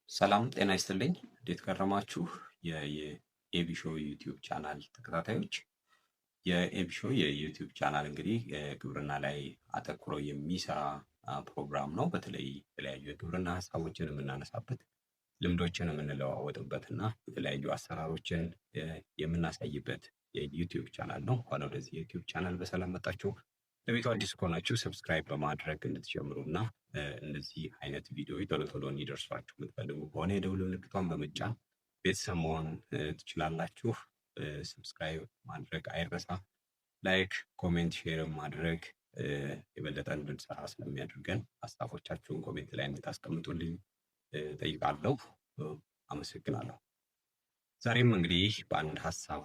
ሰላም ጤና ይስጥልኝ። እንዴት ከረማችሁ? የኤቢ ሾው ዩቲዩብ ቻናል ተከታታዮች። የኤቢ ሾው የዩቲዩብ ቻናል እንግዲህ ግብርና ላይ አተኩሮ የሚሰራ ፕሮግራም ነው። በተለይ የተለያዩ የግብርና ሀሳቦችን የምናነሳበት፣ ልምዶችን የምንለዋወጥበት እና የተለያዩ አሰራሮችን የምናሳይበት የዩቲዩብ ቻናል ነው። እንኳን ወደዚህ የዩቲዩብ ቻናል በሰላም መጣችሁ። ለቤቱ አዲስ ከሆናችሁ ሰብስክራይብ በማድረግ እንድትጀምሩ እና እነዚህ አይነት ቪዲዮዎች ቶሎ ቶሎ እንዲደርሷችሁ የምትፈልጉ ከሆነ የደውል ምልክቷን በመጫን ቤተሰብ መሆን ትችላላችሁ። ሰብስክራይብ ማድረግ አይረሳ። ላይክ፣ ኮሜንት፣ ሼር ማድረግ የበለጠ እንድንሰራ ስለሚያደርገን ሀሳቦቻችሁን ኮሜንት ላይ እንድታስቀምጡልኝ ጠይቃለሁ። አመሰግናለሁ። ዛሬም እንግዲህ በአንድ ሀሳብ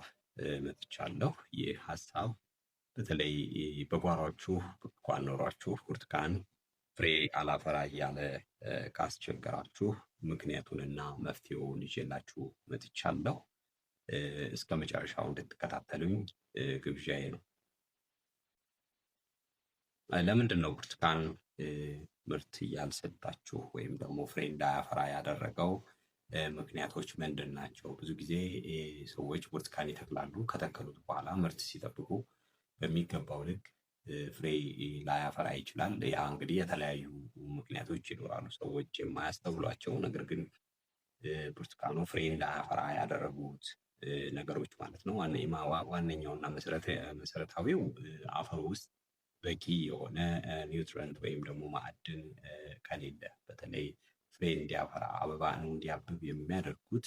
መጥቻለሁ። ይህ ሀሳብ በተለይ በጓሯችሁ ብርቱካን ኖሯችሁ ብርቱካን ፍሬ አላፈራ እያለ ካስቸገራችሁ ምክንያቱንና መፍትሄውን ይዤላችሁ መጥቻለሁ። እስከ መጨረሻው እንድትከታተሉኝ ግብዣዬ ነው። ለምንድን ነው ብርቱካን ምርት ያልሰጣችሁ ወይም ደግሞ ፍሬ እንዳያፈራ ያደረገው ምክንያቶች ምንድን ናቸው? ብዙ ጊዜ ሰዎች ብርቱካን ይተክላሉ። ከተከሉት በኋላ ምርት ሲጠብቁ በሚገባው ልክ ፍሬ ላያፈራ ይችላል። ያ እንግዲህ የተለያዩ ምክንያቶች ይኖራሉ፣ ሰዎች የማያስተውሏቸው ነገር ግን ብርቱካኑ ፍሬ እንዳያፈራ ያደረጉት ነገሮች ማለት ነው። ዋነኛውና መሰረታዊው አፈር ውስጥ በቂ የሆነ ኒውትረንት ወይም ደግሞ ማዕድን ከሌለ፣ በተለይ ፍሬ እንዲያፈራ አበባ እንዲያብብ የሚያደርጉት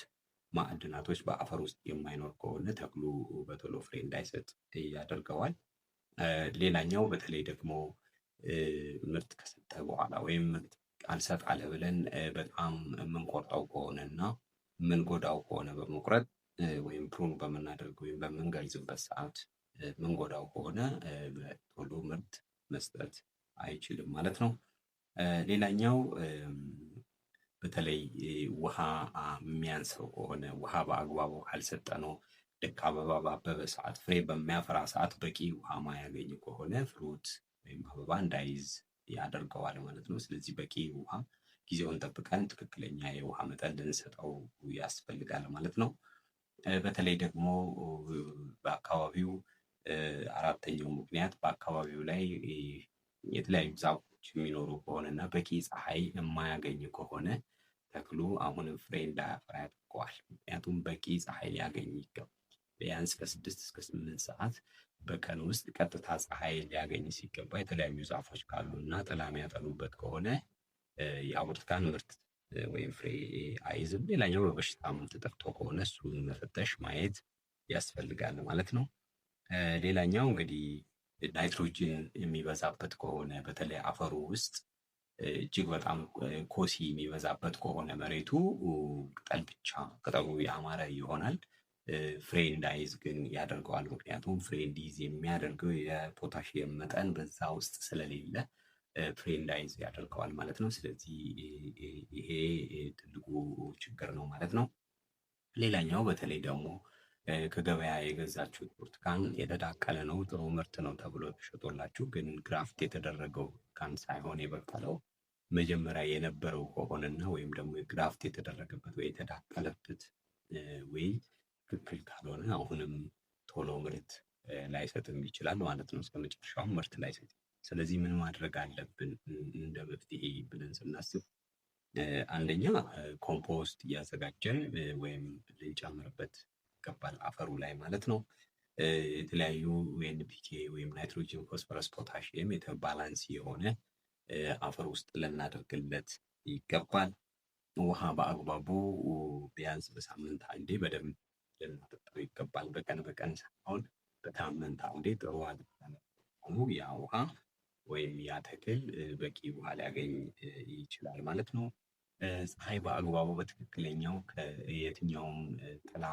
ማዕድናቶች በአፈር ውስጥ የማይኖር ከሆነ ተክሉ በቶሎ ፍሬ እንዳይሰጥ ያደርገዋል። ሌላኛው በተለይ ደግሞ ምርት ከሰጠ በኋላ ወይም ምርት አልሰጣለ ብለን በጣም የምንቆርጠው ከሆነ እና የምንጎዳው ከሆነ በመቁረጥ ወይም ፕሩን በምናደርገው ወይም በምንገልጽበት ሰዓት የምንጎዳው ከሆነ ቶሎ ምርት መስጠት አይችልም ማለት ነው። ሌላኛው በተለይ ውሃ የሚያንሰው ከሆነ ውሃ በአግባቡ ካልሰጠነው ልክ አበባ ባበበ ሰዓት ፍሬ በሚያፈራ ሰዓት በቂ ውሃ ማያገኝ ከሆነ ፍሩት ወይም አበባ እንዳይዝ ያደርገዋል ማለት ነው። ስለዚህ በቂ ውሃ ጊዜውን ጠብቀን ትክክለኛ የውሃ መጠን ልንሰጠው ያስፈልጋል ማለት ነው። በተለይ ደግሞ በአካባቢው አራተኛው ምክንያት በአካባቢው ላይ የተለያዩ ዛፎች የሚኖሩ ከሆነ እና በቂ ፀሐይ የማያገኝ ከሆነ ተክሉ አሁንም ፍሬ እንዳያፈራ ያደርገዋል። ምክንያቱም በቂ ፀሐይ ሊያገኝ ይገባል። ቢያንስ ከ6 እስከ 8 ሰዓት በቀን ውስጥ ቀጥታ ፀሐይ ሊያገኝ ሲገባ የተለያዩ ዛፎች ካሉ እና ጥላ የሚያጠሉበት ከሆነ የብርቱካን ምርት ወይም ፍሬ አይዝም። ሌላኛው በበሽታም ተጠቅቶ ከሆነ እሱን መፈተሽ ማየት ያስፈልጋል ማለት ነው። ሌላኛው እንግዲህ ናይትሮጅን የሚበዛበት ከሆነ በተለይ አፈሩ ውስጥ እጅግ በጣም ኮሲ የሚበዛበት ከሆነ መሬቱ ቅጠል ብቻ ቅጠሉ ያማረ ይሆናል፣ ፍሬ እንዳይዝ ግን ያደርገዋል። ምክንያቱም ፍሬ እንዲይዝ የሚያደርገው የፖታሽየም መጠን በዛ ውስጥ ስለሌለ ፍሬ እንዳይዝ ያደርገዋል ማለት ነው። ስለዚህ ይሄ ትልቁ ችግር ነው ማለት ነው። ሌላኛው በተለይ ደግሞ ከገበያ የገዛችሁት ብርቱካን የተዳቀለ ነው፣ ጥሩ ምርት ነው ተብሎ ተሸጦላችሁ ግን ግራፍት የተደረገው ብርቱካን ሳይሆን የበቀለው መጀመሪያ የነበረው ከሆነና ወይም ደግሞ ግራፍት የተደረገበት ወይ የተዳቀለበት ወይ ትክክል ካልሆነ አሁንም ቶሎ ምርት ላይሰጥም ይችላል ማለት ነው። እስከ መጨረሻው ምርት ላይሰጥ። ስለዚህ ምን ማድረግ አለብን እንደ መፍትሄ ብለን ስናስብ አንደኛ ኮምፖስት እያዘጋጀን ወይም ልንጨምርበት ይገባል አፈሩ ላይ ማለት ነው። የተለያዩ ኤንፒኬ ወይም ናይትሮጅን፣ ፎስፈረስ፣ ፖታሽየም ባላንስ የሆነ አፈር ውስጥ ልናደርግለት ይገባል። ውሃ በአግባቡ ቢያንስ በሳምንት አንዴ በደንብ ልናጠጣው ይገባል። በቀን ሳይሆን በሳምንት አንዴ ጥሩ አድርገን ያ ውሃ ወይም ያ ተክል በቂ ውሃ ሊያገኝ ይችላል ማለት ነው። ፀሐይ በአግባቡ በትክክለኛው ከየትኛውም ጥላ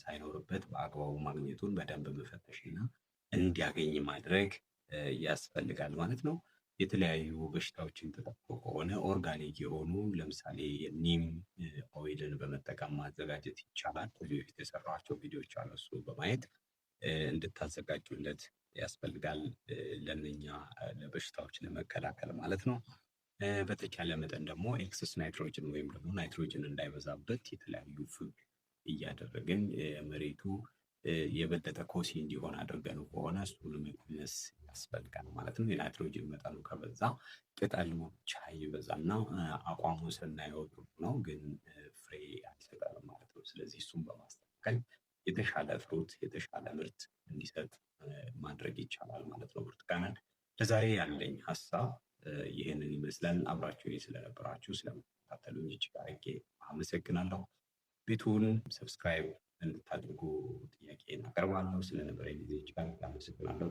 ሳይኖርበት በአግባቡ ማግኘቱን በደንብ መፈተሽና እንዲያገኝ ማድረግ ያስፈልጋል ማለት ነው። የተለያዩ በሽታዎችን ተጠቅቶ ከሆነ ኦርጋኒክ የሆኑ ለምሳሌ ኒም ኦይልን በመጠቀም ማዘጋጀት ይቻላል። ከዚህ በፊት የሰራኋቸው ቪዲዮዎች አሉ፣ እሱ በማየት እንድታዘጋጁለት ያስፈልጋል ለእነኛ ለበሽታዎች ለመከላከል ማለት ነው። በተቻለ መጠን ደግሞ ኤክሰስ ናይትሮጅን ወይም ደግሞ ናይትሮጅን እንዳይበዛበት የተለያዩ ፍግ እያደረግን መሬቱ የበለጠ ኮሲ እንዲሆን አድርገን ከሆነ እሱን መቀነስ ያስፈልጋል ማለት ነው። የናይትሮጅን መጠኑ ከበዛ ቅጠሉ ብቻ ይበዛና አቋሙን ስናየው ጥሩ ነው፣ ግን ፍሬ አይሰጠንም ማለት ነው። ስለዚህ እሱን በማስተካከል የተሻለ ፍሩት የተሻለ ምርት እንዲሰጥ ማድረግ ይቻላል ማለት ነው። ብርቱካንን ለዛሬ ያለኝ ሀሳብ ይህንን ይመስላል። አብራችሁ ስለነበራችሁ ስለምትከታተሉኝ እጅግ አድርጌ አመሰግናለሁ። ቤቱን ሰብስክራይብ እንድታደርጉ ጥያቄ አቀርባለሁ። ስለነበረኝ ጊዜ እጅግ አመሰግናለሁ።